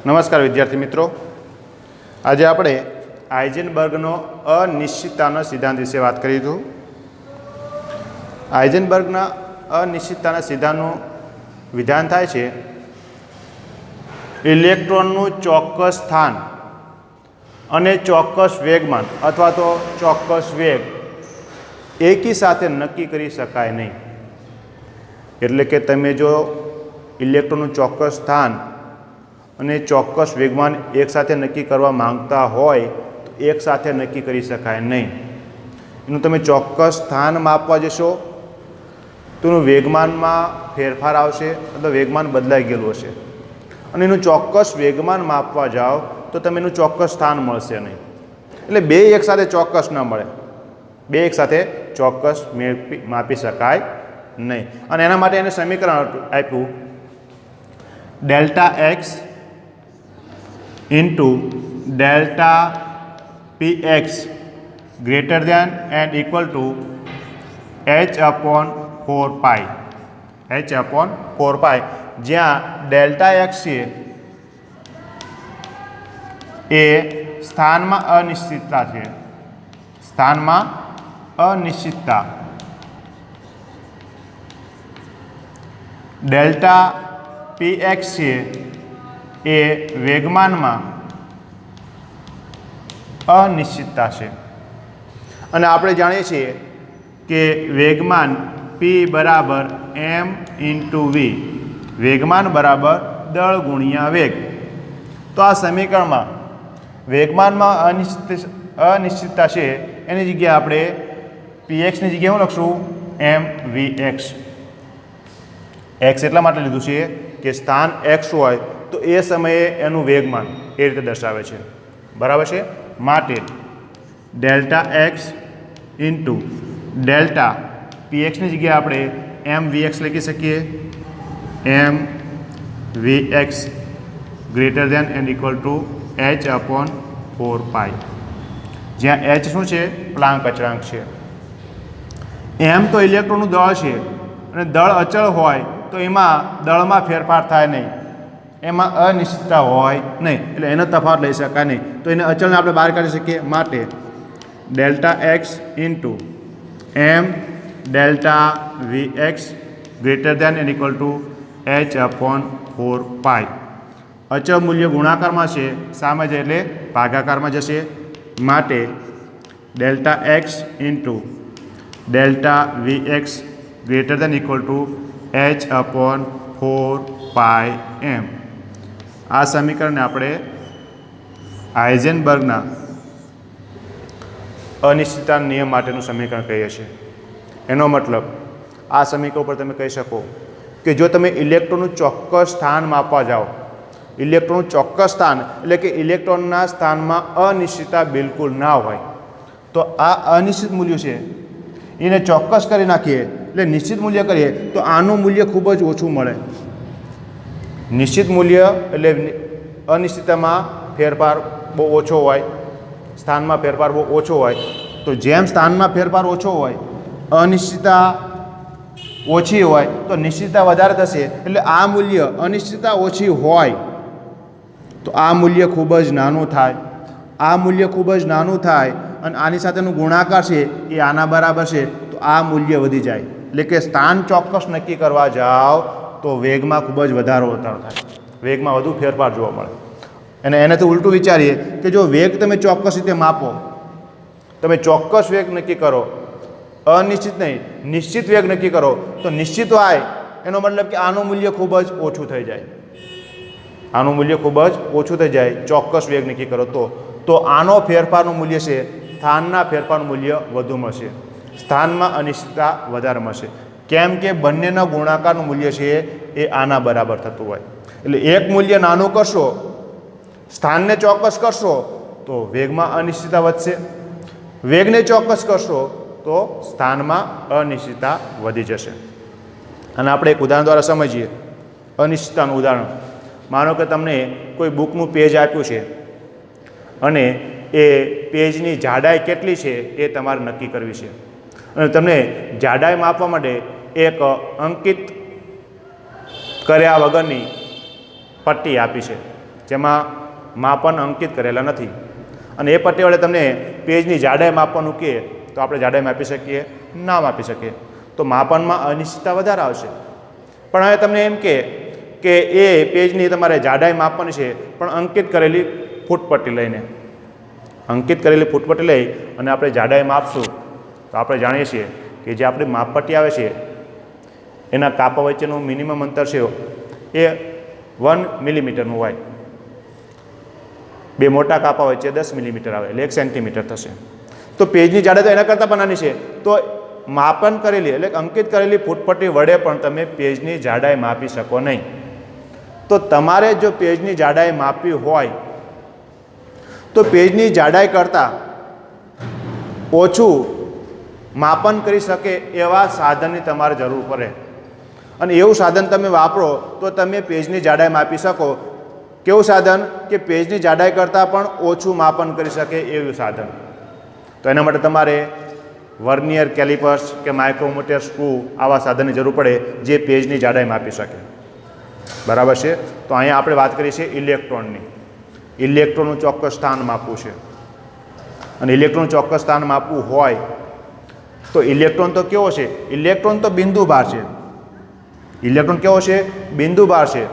નમસ્કાર વિદ્યાર્થી મિત્રો, આજે આપણે હાઇઝનબર્ગનો અનિશ્ચિતતાનો સિદ્ધાંત વિશે વાત કરીશું. હાઇઝનબર્ગના અનિશ્ચિતતાના સિદ્ધાંતનું વિધાન થાય છે ઇલેક્ટ્રોનનું ચોક્કસ સ્થાન અને ચોક્કસ વેગમાન અથવા તો ચોક્કસ વેગ એકી સાથે નક્કી કરી શકાય નહીં. એટલે કે તમે જો ઇલેક્ટ્રોનનું ચોક્કસ સ્થાન અને ચોક્કસ વેગમાન એકસાથે નક્કી કરવા માંગતા હોય તો એકસાથે નક્કી કરી શકાય નહીં. એનું તમે ચોક્કસ સ્થાન માપવા જશો તો એનું વેગમાનમાં ફેરફાર આવશે અથવા વેગમાન બદલાઈ ગયેલું હશે, અને એનું ચોક્કસ વેગમાન માપવા જાઓ તો તમે એનું ચોક્કસ સ્થાન મળશે નહીં. એટલે બે એકસાથે ચોક્કસ ન મળે, બે એકસાથે ચોક્કસ માપી શકાય નહીં. અને એના માટે એને સમીકરણ આપ્યું delta x into delta px greater than and equal to h upon 4 pi, h upon 4 pi, જ્યાં ડેલ્ટા એક્સ છે એ સ્થાનમાં અનિશ્ચિતતા છે, સ્થાનમાં અનિશ્ચિતતા. ડેલ્ટા px છે એ વેગમાનમાં અનિશ્ચિતતા છે. અને આપણે જાણીએ છીએ કે વેગમાન p બરાબર m ઇન્ટુ v, વેગમાન બરાબર દળ ગુણ્યા વેગ. તો આ સમીકરણમાં વેગમાનમાં અનિશ્ચિતતા છે એની જગ્યાએ આપણે pxની જગ્યાએ શું લખશું? mvx. x એટલા માટે લીધું છે કે સ્થાન x હોય તો એ સમયે એનું વેગમાન એ રીતે દર્શાવે છે, બરાબર છે. માટે ડેલ્ટા એક્સ ઇન્ટુ ડેલ્ટા પીએક્સની જગ્યાએ આપણે એમ વીએક્સ લખી શકીએ. M VX greater than and equal to H upon 4 pi, જ્યાં એચ શું છે? પ્લાન્ક અચળાંક છે. એમ તો ઇલેક્ટ્રોનનું દળ છે, અને દળ અચળ હોય તો એમાં દળમાં ફેરફાર થાય નહીં, એમાં અનિશ્ચિતતા હોય નહીં, એટલે એનો તફાવત લઈ શકાય નહીં. તો એને અચળને આપણે બહાર કાઢી શકીએ. માટે delta x into m delta v x greater than and equal to H upon 4 pi. અચળ મૂલ્ય ગુણાકારમાં છે, સામે છે એટલે ભાગાકારમાં જશે. માટે delta x into delta v x greater than equal to H upon 4 pi m. આ સમીકરણને આપણે હાઇઝનબર્ગના અનિશ્ચિતતા નિયમ માટેનું સમીકરણ કહીએ છીએ. એનો મતલબ આ સમીકરણ ઉપર તમે કહી શકો કે જો તમે ઇલેક્ટ્રોનનું ચોક્કસ સ્થાન માપવા જાઓ, ઇલેક્ટ્રોનનું ચોક્કસ સ્થાન એટલે કે ઇલેક્ટ્રોનના સ્થાનમાં અનિશ્ચિતતા બિલકુલ ના હોય, તો આ અનિશ્ચિત મૂલ્ય છે એને ચોક્કસ કરી નાખીએ એટલે નિશ્ચિત મૂલ્ય કરીએ તો આનું મૂલ્ય ખૂબ જ ઓછું મળે. નિશ્ચિત મૂલ્ય એટલે અનિશ્ચિતતામાં ફેરફાર બહુ ઓછો હોય, સ્થાનમાં ફેરફાર બહુ ઓછો હોય. તો જેમ સ્થાનમાં ફેરફાર ઓછો હોય, અનિશ્ચિતતા ઓછી હોય તો નિશ્ચિતતા વધારે થશે. એટલે આ મૂલ્ય અનિશ્ચિતતા ઓછી હોય તો આ મૂલ્ય ખૂબ જ નાનું થાય. આ મૂલ્ય ખૂબ જ નાનું થાય અને આની સાથેનું ગુણાકાર છે એ આના બરાબર છે, તો આ મૂલ્ય વધી જાય. એટલે કે સ્થાન ચોક્કસ નક્કી કરવા જાઓ તો વેગમાં ખૂબ જ વધારો થાય, વેગમાં વધુ ફેરફાર જોવા મળે. અને એનાથી ઉલટું વિચારીએ કે જો વેગ તમે ચોક્કસ રીતે માપો, તમે ચોક્કસ વેગ નક્કી કરો, અનિશ્ચિત નહીં નિશ્ચિત વેગ નક્કી કરો, તો નિશ્ચિત હોય એનો મતલબ કે આનું મૂલ્ય ખૂબ જ ઓછું થઈ જાય, આનું મૂલ્ય ખૂબ જ ઓછું થઈ જાય. ચોક્કસ વેગ નક્કી કરો તો આનો ફેરફારનું મૂલ્ય છે, સ્થાનના ફેરફારનું મૂલ્ય વધુ મળશે, સ્થાનમાં અનિશ્ચિતતા વધારે મળશે. કેમ કે બંનેના ગુણાકારનું મૂલ્ય છે એ આના બરાબર થતું હોય. એટલે એક મૂલ્ય નાનું કરશો, સ્થાનને ચોક્કસ કરશો તો વેગમાં અનિશ્ચિતતા વધશે, વેગને ચોક્કસ કરશો તો સ્થાનમાં અનિશ્ચિતતા વધી જશે. અને આપણે એક ઉદાહરણ દ્વારા સમજીએ અનિશ્ચિતતાનું ઉદાહરણ. માનો કે તમને કોઈ બુકનું પેજ આપ્યું છે અને એ પેજની જાડાઈ કેટલી છે એ તમારે નક્કી કરવી છે, અને તમને જાડાઈ માપવા માટે એક અંકિત કર્યા વગરની પટ્ટી આપી છે. જેમાં માપન અંકિત કરેલા નથી. અને એ પટ્ટી વડે તમને પેજની જાડાઈ માપવાનું કહે તો આપણે જાડાઈ માપી શકીએ? ના માપી શકીએ. તો માપનમાં અનિશ્ચિતતા વધારે આવશે. પણ હવે તમને એમ કે એ પેજની તમારે જાડાઈ માપવાની છે, પણ અંકિત કરેલી ફૂટપટ્ટી લઈને લઈ અને આપણે જાડાઈ માપશું તો આપણે જાણીએ છીએ કે જે આપણી માપપટ્ટી આવે છે એના કાપા વચ્ચેનું મિનિમમ અંતર છે એ 1 મિલીમીટરનું હોય. બે મોટા કાપા વચ્ચે 10 મિલીમીટર આવે એટલે 1 સેન્ટીમીટર થશે. તો પેજની જાડાઈ તો એના કરતાં પણ નાની છે. તો માપન કરેલી એટલે અંકિત કરેલી ફૂટપટ્ટી વડે પણ તમે પેજની જાડાઈ માપી શકો નહીં. તો તમારે જો પેજની જાડાઈ માપવી હોય તો પેજની જાડાઈ કરતાં ઓછું માપન કરી શકે એવા સાધનની તમારે જરૂર પડે. અને એવું સાધન તમે વાપરો તો તમે પેજની જાડાઈ માપી શકો. કેવું સાધન? કે પેજની જાડાઈ કરતાં પણ ઓછું માપન કરી શકે એવું સાધન. તો એના માટે તમારે વર્નિયર કેલિપર્સ કે માઇક્રોમીટર સ્ક્રૂ આવા સાધનની જરૂર પડે જે પેજની જાડાઈ માપી શકે. બરાબર છે? તો અહીંયા આપણે વાત કરીએ છીએ ઇલેક્ટ્રોનની. ઇલેક્ટ્રોનનું ચોક્કસ સ્થાન માપવું છે. અને ઇલેક્ટ્રોનનું ચોક્કસ સ્થાન માપવું હોય તો ઇલેક્ટ્રોન તો કેવો છે? ઇલેક્ટ્રોન તો બિંદુભાર છે. ઇલેક્ટ્રોન કેવો છે? બિંદુભાર છે.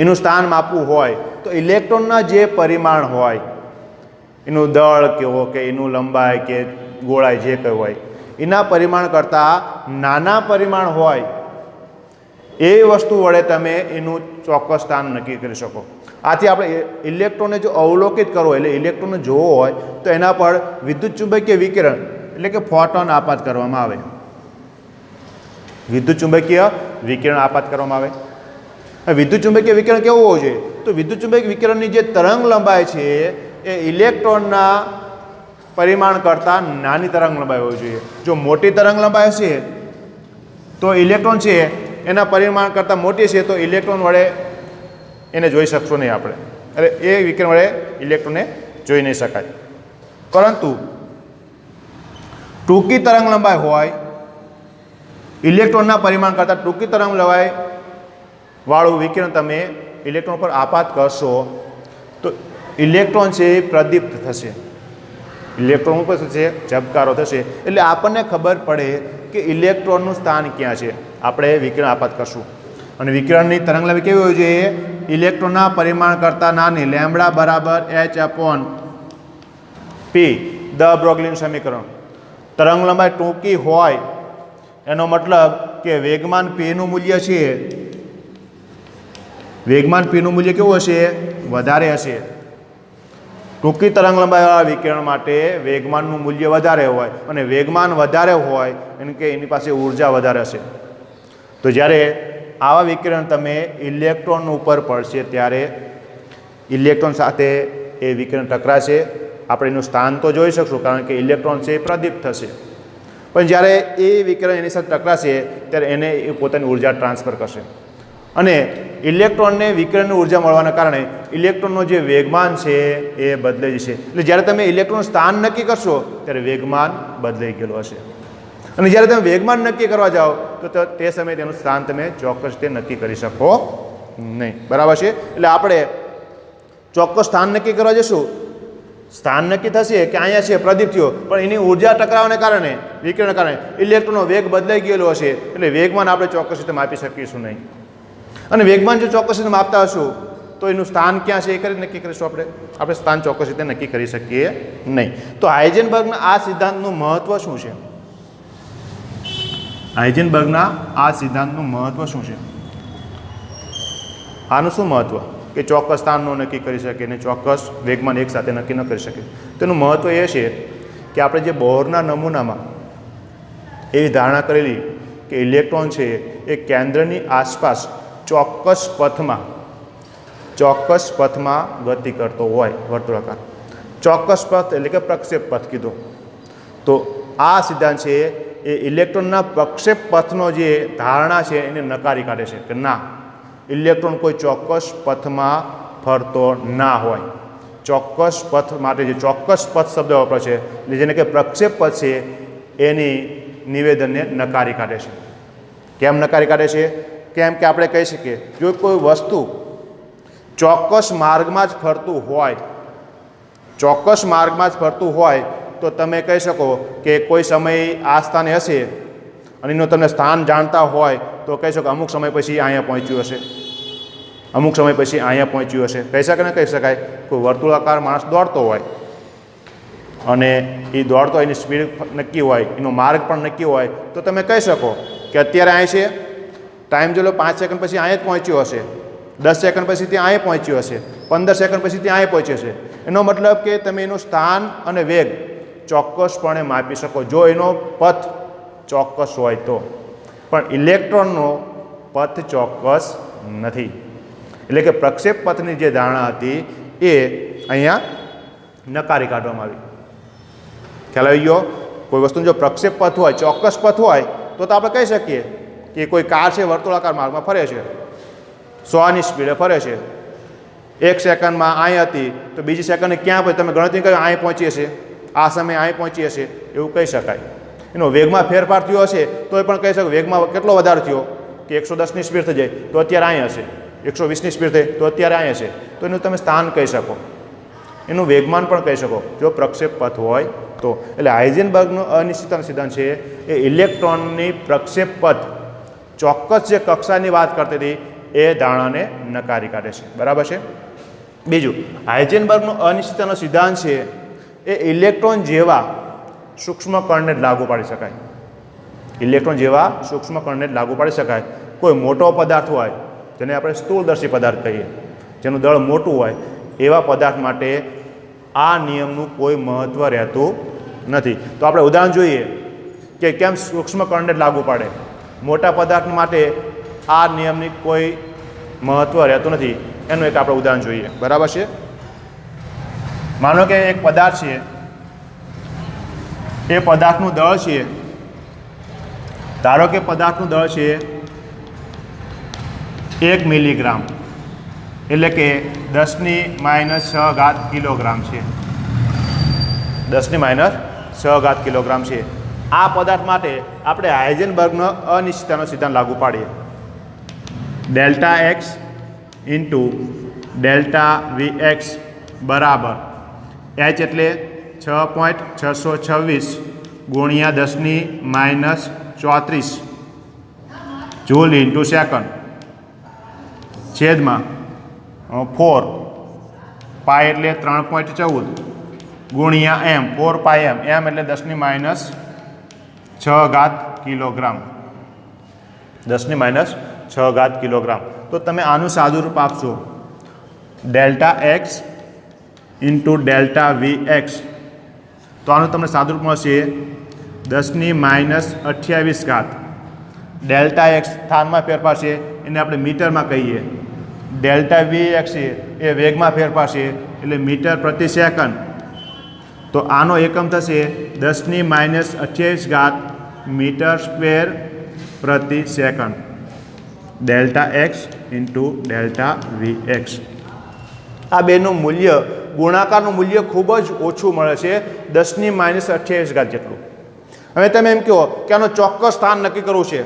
એનું સ્થાન માપવું હોય તો ઇલેક્ટ્રોનના જે પરિમાણ હોય, એનું દળ કેવો કે એનું લંબાઈ કે ગોળાઈ જે કંઈ હોય, એના પરિમાણ કરતાં નાના પરિમાણ હોય એ વસ્તુ વડે તમે એનું ચોક્કસ સ્થાન નક્કી કરી શકો. આથી આપણે ઇલેક્ટ્રોનને જો અવલોકિત કરવો એટલે ઇલેક્ટ્રોનને જોવો હોય તો એના પર વિદ્યુત ચુંબકીય વિકિરણ એટલે કે ફોટોન આપાત કરવામાં આવે. વિદ્યુત ચુંબકીય વિકિરણ આપાત કરવામાં આવે. વિદ્યુત ચુંબકીય વિકિરણ કેવું હોવું જોઈએ? તો વિદ્યુત ચુંબકીય વિકિરણની જે તરંગ લંબાઈ છે એ ઇલેક્ટ્રોનના પરિમાણ કરતાં નાની તરંગ લંબાઈ હોવી જોઈએ. જો મોટી તરંગ લંબાઈ હશે તો ઇલેક્ટ્રોન છે એના પરિમાણ કરતાં મોટી છે તો ઇલેક્ટ્રોન વડે એને જોઈ શકશો નહીં આપણે. એટલે એ વિકિરણ વડે ઇલેક્ટ્રોનને જોઈ નહીં શકાય. પરંતુ ટૂંકી તરંગ લંબાઈ હોય, ઇલેક્ટ્રોનના પરિમાણ કરતાં ટૂંકી તરંગ લંબાઈ વાળું વિકિરણ તમે ઇલેક્ટ્રોન પર આપાત કરશો તો ઇલેક્ટ્રોન છે એ પ્રદીપ્ત થશે. ઇલેક્ટ્રોન ઉપર થશે ઝબકારો થશે. એટલે આપણને ખબર પડે કે ઇલેક્ટ્રોનનું સ્થાન ક્યાં છે. આપણે વિકિરણ આપાત કરશું અને વિકિરણની તરંગલંબાઈ કેવી હોવી જોઈએ? ઇલેક્ટ્રોનના પરિમાણ કરતાં નાની. લેમ્બડા બરાબર h/p દ બ્રોગલીનું સમીકરણ. તરંગલંબાઈ ટૂંકી હોય એનો મતલબ કે વેગમાન p નું મૂલ્ય છે, વેગમાન p નું મૂલ્ય કેવું હશે? વધારે હશે. ટૂંકી તરંગલંબાઈવાળા વિકિરણ માટે વેગમાનનું મૂલ્ય વધારે હોય અને વેગમાન વધારે હોય એટલે કે એની પાસે ઉર્જા વધારે હશે. તો જ્યારે આવા વિકિરણ તમે ઇલેક્ટ્રોન ઉપર પડશે ત્યારે ઇલેક્ટ્રોન સાથે એ વિકિરણ ટકરાશે. આપણે એનું સ્થાન તો જોઈ શકશું કારણ કે ઇલેક્ટ્રોન છે એ પ્રદીપ્ત થશે. પણ જ્યારે એ વિકિરણ એની સાથે ટકરાશે ત્યારે એને એ પોતાની ઉર્જા ટ્રાન્સફર કરશે અને ઇલેક્ટ્રોનને વિકિરણની ઉર્જા મળવાના કારણે ઇલેક્ટ્રોનનો જે વેગમાન છે એ બદલાઈ જશે. એટલે જ્યારે તમે ઇલેક્ટ્રોનનું સ્થાન નક્કી કરશો ત્યારે વેગમાન બદલાઈ ગયેલું હશે. અને જ્યારે તમે વેગમાન નક્કી કરવા જાઓ તો તે સમયે તેનું સ્થાન તમે ચોક્કસ રીતે નક્કી કરી શકો નહીં. બરાબર છે? એટલે આપણે ચોક્કસ સ્થાન નક્કી કરવા જશું, સ્થાન નક્કી થશે કે અહીંયા છે પ્રદીપ થયો, પણ એની ઉર્જા ટકરાવાને કારણે વિકિરણના કારણે ઇલેક્ટ્રોનનો વેગ બદલાઈ ગયેલો હશે. એટલે વેગમાન આપણે ચોક્કસ રીતે માપી શકીશું નહીં. અને વેગમાન જો ચોક્કસ રીતે માપતા હશું તો એનું સ્થાન ક્યાં છે એ કરી નક્કી કરીશું આપણે સ્થાન ચોક્કસ રીતે નક્કી કરી શકીએ નહીં. તો હાઇઝનબર્ગના આ સિદ્ધાંતનું મહત્ત્વ શું છે? હાઇઝનબર્ગના આ સિદ્ધાંતનું મહત્ત્વ શું છે? આનું શું મહત્ત્વ? કે ચોક્કસ સ્થાનનો નક્કી કરી શકે અને ચોક્કસ વેગમાન એકસાથે નક્કી ન કરી શકે. તેનું મહત્ત્વ એ છે કે આપણે જે બોહરના નમૂનામાં એવી ધારણા કરેલી કે ઇલેક્ટ્રોન છે એ કેન્દ્રની આસપાસ ચોક્કસ પથમાં ગતિ કરતો હોય, વર્તુળાકાર ચોક્કસ પથ એટલે કે પ્રક્ષેપ પથ કીધો. તો આ સિદ્ધાંત છે એ ઇલેક્ટ્રોનના પ્રક્ષેપ પથનો જે ધારણા છે એને નકારી કાઢે છે કે ના, ઇલેક્ટ્રોન કોઈ ચોક્કસ પથમાં ફરતો ના હોય. ચોક્કસ પથ માટે જે ચોક્કસ પથ શબ્દ વાપરે છે એટલે જેને કે પ્રક્ષેપ પથ છે એની નિવેદનને નકારી કાઢે છે. કેમ નકારી કાઢે છે? કેમ કે આપણે કહી શકીએ જો કોઈ વસ્તુ ચોક્કસ માર્ગમાં જ ફરતું હોય, ચોક્કસ માર્ગમાં જ ફરતું હોય તો તમે કહી શકો કે કોઈ સમય આ સ્થાને હશે અને એનું તમે સ્થાન જાણતા હોય તો કહી શકો અમુક સમય પછી અહીંયા પહોંચ્યું હશે, અમુક સમય પછી અહીંયા પહોંચ્યું હશે. કહી શકાય ને કહી શકાય. કોઈ વર્તુળાકાર માણસ દોડતો હોય અને એ દોડતો એની સ્પીડ નક્કી હોય, એનો માર્ગ પણ નક્કી હોય તો તમે કહી શકો કે અત્યારે અહીં છે, ટાઈમ જો લો 5 સેકન્ડ પછી અહીંયા જ પહોંચ્યો હશે, 10 સેકન્ડ પછી ત્યાં અહીંયા પહોંચ્યો હશે, 15 સેકન્ડ પછી ત્યાં અહીંયા પહોંચ્યો હશે. એનો મતલબ કે તમે એનું સ્થાન અને વેગ ચોક્કસપણે માપી શકો જો એનો પથ ચોક્કસ હોય તો. પણ ઇલેક્ટ્રોનનો પથ ચોક્કસ નથી. એટલે કે પ્રક્ષેપ પથની જે ધારણા હતી એ અહીંયા નકારી કાઢવામાં આવી. ખ્યાલ આવી ગયો? કોઈ વસ્તુનો જો પ્રક્ષેપ પથ હોય, ચોક્કસ પથ હોય તો આપણે કહી શકીએ કે કોઈ કાર છે વર્તુળાકાર માર્ગમાં ફરે છે, 100ની સ્પીડે ફરે છે, 1 સેકન્ડમાં અહીં હતી તો બીજી સેકન્ડે ક્યાં પહોંચી તમે ગણતરી કરી અહીં પહોંચી હશે, આ સમયે અહીં પહોંચી હશે, એવું કહી શકાય. એનો વેગમાં ફેરફાર થયો હશે તો એ પણ કહી શકો વેગમાં કેટલો વધારો થયો કે 110ની સ્પીડ થઈ જાય તો અત્યારે અહીં હશે, 120ની સ્પીડ થઈ તો અત્યારે અહીં હશે, તો એનું તમે સ્થાન કહી શકો, એનું વેગમાન પણ કહી શકો જો પ્રક્ષેપ પથ હોય તો. એટલે હાઇઝેનબર્ગનો અનિશ્ચિતતાનો સિદ્ધાંત છે એ ઇલેક્ટ્રોનની પ્રક્ષેપ પથ ચોક્કસ જે કક્ષાની વાત કરતી હતી એ ધારણાને નકારી કાઢે છે. બરાબર છે? બીજું, હાઇઝેનબર્ગનો અનિશ્ચિતતાનો સિદ્ધાંત છે એ ઇલેક્ટ્રોન જેવા સૂક્ષ્મ કણને જ લાગુ પાડી શકાય. ઇલેક્ટ્રોન જેવા સૂક્ષ્મ કણને જ લાગુ પાડી શકાય. કોઈ મોટો પદાર્થ હોય જેને આપણે સ્થૂળદર્શી પદાર્થ કહીએ, જેનું દળ મોટું હોય, એવા પદાર્થ માટે આ નિયમનું કોઈ મહત્ત્વ રહેતું નથી. તો આપણે ઉદાહરણ જોઈએ કે કેમ સૂક્ષ્મ કણને જ લાગુ પાડે. મોટા પદાર્થ માટે આ નિયમની કોઈ મહત્ત્વ રહેતું નથી. એનું એક આપણે ઉદાહરણ જોઈએ. બરાબર છે? માનો કે એક પદાર્થ છે, એ પદાર્થનું દળ છે, ધારો કે પદાર્થનું દળ છે 1 મિલીગ્રામ, એટલે કે 10⁻⁶ કિલોગ્રામ છે, 10⁻⁶ કિલોગ્રામ છે. આ પદાર્થ માટે આપણે હાઇઝેનબર્ગનો અનિશ્ચિતતાનો સિદ્ધાંત લાગુ પાડીએ. Delta x into delta VX બરાબર એચ એટલે 6.626 ગુણ્યા 10⁻⁴ જૂલ ઇન્ટુ સેકન્ડ છેદમાં 4 પાઈ એટલે 3.14 ગુણ્યા એમ 4 પાઈ એમ, એમ એટલે 10⁻⁶ કિલોગ્રામ, 10⁻⁶ કિલોગ્રામ. તો તમે આનું સાદુરૂપ આપશો delta x into delta v x, તો આનું તમને સાદુરૂપ મળશે 10⁻28. ડેલ્ટા એક્સ સ્થાનમાં ફેરફાર છે એને આપણે મીટરમાં કહીએ, ડેલ્ટા વી એક્સ છે એ વેગમાં ફેરફાર છે એટલે મીટર પ્રતિ સેકન્ડ. તો આનો એકમ થશે 10⁻28 મીટર સ્ક્વેર પ્રતિ second. Delta x into delta v x. આ બેનું મૂલ્ય ગુણાકારનું મૂલ્ય ખૂબ જ ઓછું મળે છે, 10⁻28 જેટલું. હવે તમે એમ કહો કે આનો ચોક્કસ સ્થાન નક્કી કરવું છે.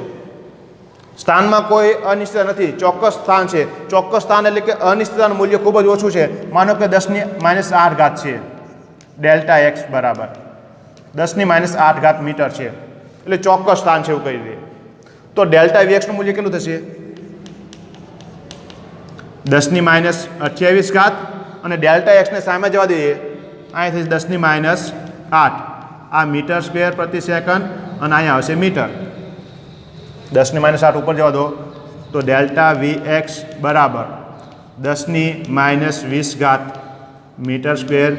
સ્થાનમાં કોઈ અનિશ્ચિતતા નથી, ચોક્કસ સ્થાન છે. ચોક્કસ સ્થાન એટલે કે અનિશ્ચિતતાનું મૂલ્ય ખૂબ જ ઓછું છે. માનો કે 10⁻8 છે, ડેલ્ટા એક્સ બરાબર 10⁻8 મીટર છે, એટલે ચોક્કસ સ્થાન છે એવું કહી દઈએ. તો ડેલ્ટા વી એક્સનું મૂલ્ય કેટલું થશે? 10⁻28 અને ડેલ્ટા એક્સને સામે જવા દઈએ, અહીં થશે 10⁻8. આ મીટર સ્ક્વેર પ્રતિ સેકન્ડ અને અહીંયા આવશે મીટર. 10⁻8 ઉપર જવા દો તો ડેલ્ટા વી એક્સ બરાબર 10⁻20 મીટર સ્ક્વેર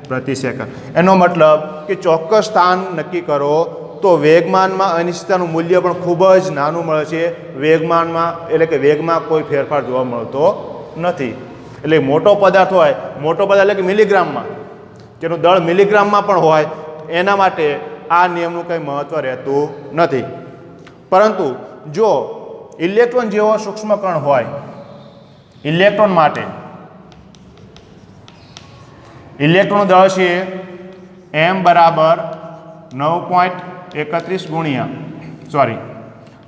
પ્રતિ સેકન્ડ. એનો મતલબ કે ચોક્કસ સ્થાન નક્કી કરો તો વેગમાનમાં અનિશ્ચિતતાનું મૂલ્ય પણ ખૂબ જ નાનું મળે છે. વેગમાનમાં એટલે કે વેગમાં કોઈ ફેરફાર જોવા મળતો નથી. એટલે મોટો પદાર્થ હોય, મોટો પદાર્થ એટલે કે મિલીગ્રામમાં, જેનું દળ મિલીગ્રામમાં પણ હોય, એના માટે આ નિયમનું કંઈ મહત્ત્વ રહેતું નથી. પરંતુ જો ઇલેક્ટ્રોન જેવો સૂક્ષ્મ કણ હોય, ઇલેક્ટ્રોન માટે ઇલેક્ટ્રોનનું દળ છે m બરાબર 9.31 ગુણ્યા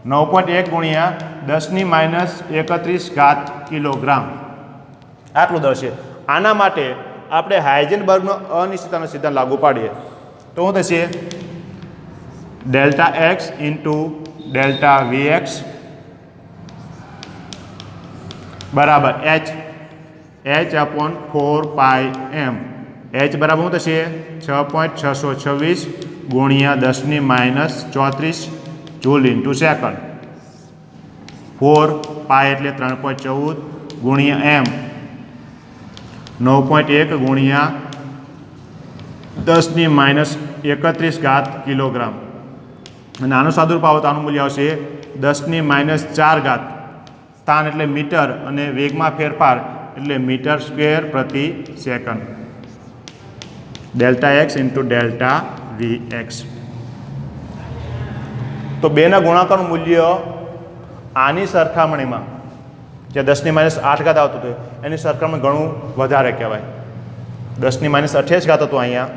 9.1 ગુણ્યા 10⁻31 કિલોગ્રામ. આટલું દર છે. આના માટે આપણે હાઇઝનબર્ગનો અનિશ્ચિતતાનો સિદ્ધાંત લાગુ પાડીએ તો શું થશે? Delta x into delta v x બરાબર એચ અપોન 4πm. એચ બરાબર શું થશે? 6.626 ગુણ્યા 10⁻34 જૂલ ઇન્ટુ સેકન્ડ. 4π એટલે 3.14 ગુણ્યા m 9.1 ગુણ્યા 10⁻31 કિલોગ્રામ. અને આનો સાદુરૂપ તો આનું મૂલ્ય આવશે 10⁻4. સ્થાન એટલે મીટર અને વેગમાં ફેરફાર એટલે મીટર સ્ક્વેર પ્રતિ second. Delta x into delta v x. તો બેના ગુણાકારનું મૂલ્ય આની સરખામણીમાં જે 10⁻8 આવતું હતું એની સરખામણી ઘણું વધારે કહેવાય. 10⁻28 હતું અહીંયા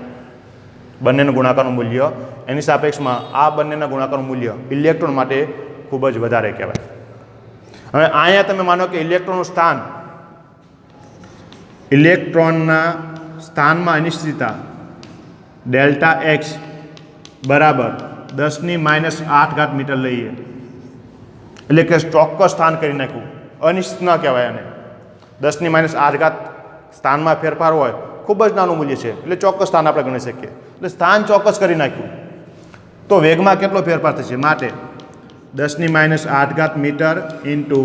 બંનેનું ગુણાકારનું મૂલ્ય, એની સાપેક્ષમાં આ બંનેના ગુણાકારનું મૂલ્ય ઇલેક્ટ્રોન માટે ખૂબ જ વધારે કહેવાય. હવે અહીંયા તમે માનો કે ઇલેક્ટ્રોનના સ્થાનમાં અનિશ્ચિતતા ડેલ્ટા એક્સ બરાબર 10⁻8 મીટર લઈએ, એટલે કે ચોક્કસ સ્થાન કરી નાખ્યું. અનિશ્ચિત ન કહેવાય આને. 10⁻8 સ્થાનમાં ફેરફાર હોય, ખૂબ જ નાનું મૂલ્ય છે એટલે ચોક્કસ સ્થાન આપણે ગણી શકીએ. એટલે સ્થાન ચોક્કસ કરી નાખ્યું તો વેગમાં કેટલો ફેરફાર થશે? માટે 10⁻8 metre into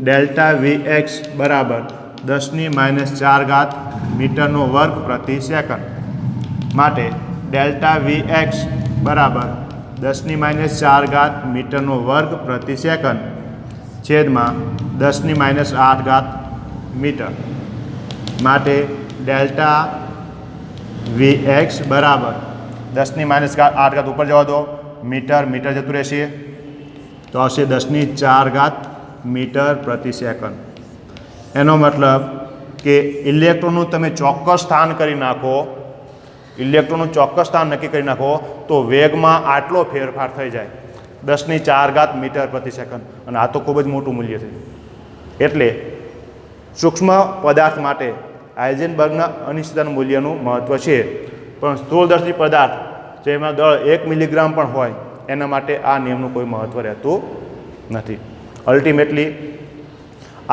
delta v x બરાબર 10⁻4 મીટરનો વર્ગ પ્રતિ સેકન્ડ. માટે ડેલ્ટા વી એક્સ બરાબર 10⁻4 મીટરનો વર્ગ પ્રતિ સેકન્ડ છેદમાં 10⁻8 મીટર. માટે ડેલ્ટા વી એક્સ બરાબર 10⁻8 ઉપર જવા દો, મીટર જતું રહેશે તો આવશે 10⁻4 મીટર પ્રતિ સેકન્ડ. એનો મતલબ કે ઇલેક્ટ્રોનનું તમે ચોક્કસ સ્થાન કરી નાખો, ઇલેક્ટ્રોનનું ચોક્કસ સ્થાન નક્કી કરી નાખો તો વેગમાં આટલો ફેરફાર થઈ જાય 10⁻4 મીટર પ્રતિ સેકન્ડ. અને આ તો ખૂબ જ મોટું મૂલ્ય છે. એટલે સૂક્ષ્મ પદાર્થ માટે હાઇઝનબર્ગના અનિશ્ચિતતાનું મૂલ્યનું મહત્ત્વ છે. પણ સ્થૂળદર્શી પદાર્થ જેમાં દળ 1 મિલીગ્રામ પણ હોય એના માટે આ નિયમનું કોઈ મહત્ત્વ રહેતું નથી. અલ્ટિમેટલી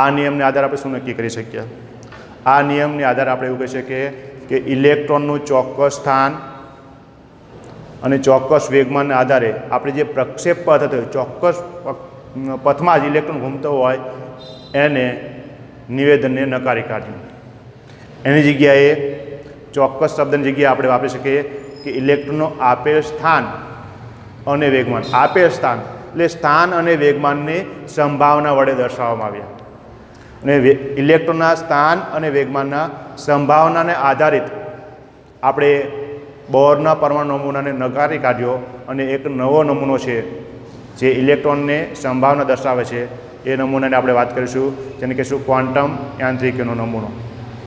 આ નિયમને આધારે આપણે શું નક્કી કરી શકીએ? આ નિયમને આધારે આપણે એવું કહી શકીએ કે ઇલેક્ટ્રોનનું ચોક્કસ સ્થાન અને ચોક્કસ વેગમાનના આધારે આપણે જે પ્રક્ષેપ પથ હતો ચોક્કસ પથમાં જ ઇલેક્ટ્રોન ઘૂમતો હોય એને નિવેદનને નકારી કાઢ્યું. એની જગ્યાએ ચોક્કસ શબ્દની જગ્યાએ આપણે વાપરી શકીએ કે ઇલેક્ટ્રોનનો આપેલ સ્થાન અને વેગમાન. આપેલ સ્થાન એટલે સ્થાન અને વેગમાનની સંભાવના વડે દર્શાવવામાં આવ્યા. અને ઇલેક્ટ્રોનના સ્થાન અને વેગમાનના સંભાવનાને આધારિત આપણે બોરના પરમાણુ નમૂનાને નકારી કાઢ્યો અને એક નવો નમૂનો છે જે ઇલેક્ટ્રોનને સંભાવના દર્શાવે છે. એ નમૂનાને આપણે વાત કરીશું, જેને કહીશું ક્વોન્ટમ યાંત્રિકીનો નમૂનો.